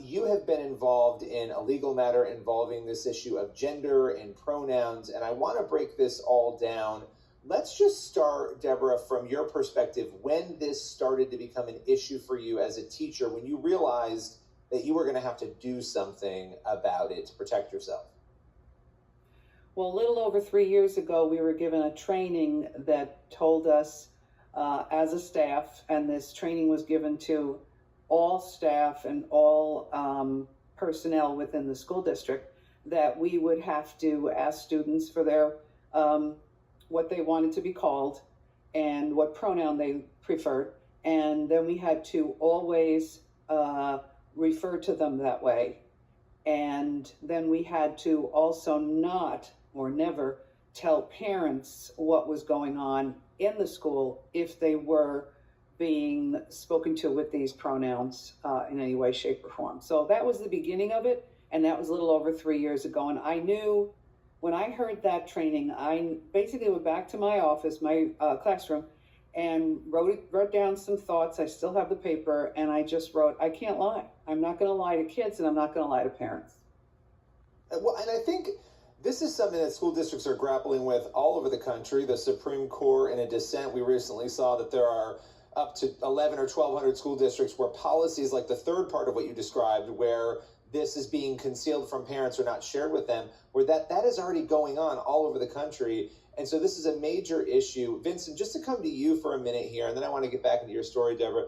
You have been involved in a legal matter involving this issue of gender and pronouns, and I want to break this all down. Let's just start, Deborah, from your perspective, when this started to become an issue for you as a teacher, when you realized that you were going to have to do something about it to protect yourself. Well, a little over 3 years ago, we were given a training that told us as a staff, and this training was given to all staff and all personnel within the school district, that we would have to ask students for their what they wanted to be called and what pronoun they preferred. And then we had to always refer to them that way. And then we had to also not or never tell parents what was going on in the school if they were being spoken to with these pronouns in any way, shape, or form. So that was the beginning of it, and that was a little over 3 years ago. And I knew when I heard that training, I basically went back to my office, my classroom, and wrote down some thoughts. I still have the paper, and I just wrote, I can't lie. I'm not going to lie to kids, and I'm not going to lie to parents. Well, and I think this is something that school districts are grappling with all over the country. The Supreme Court, in a dissent, we recently saw that there are up to 11 or 1,200 school districts where policies like the third part of what you described, where this is being concealed from parents or not shared with them, where that is already going on all over the country. And so this is a major issue. Vincent, just to come to you for a minute here, and then I want to get back into your story, Deborah.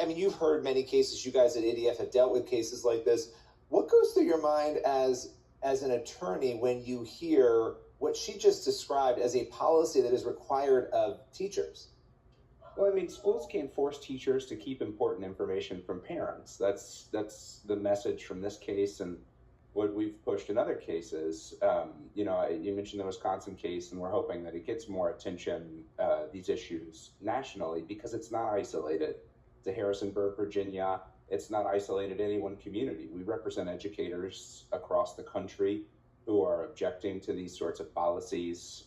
I mean, you've heard many cases. You guys at ADF have dealt with cases like this. What goes through your mind as an attorney when you hear what she just described as a policy that is required of teachers? Well, I mean, schools can't force teachers to keep important information from parents. That's the message from this case and what we've pushed in other cases. You mentioned the Wisconsin case, and we're hoping that it gets more attention, these issues nationally, because it's not isolated to Harrisonburg, Virginia. It's not isolated to any one community. We represent educators across the country who are objecting to these sorts of policies.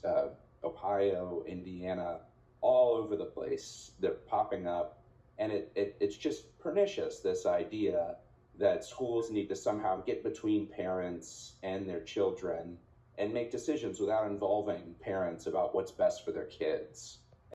Ohio, Indiana, all over the place. They're popping up, and it's just pernicious, this idea that schools need to somehow get between parents and their children and make decisions without involving parents about what's best for their kids.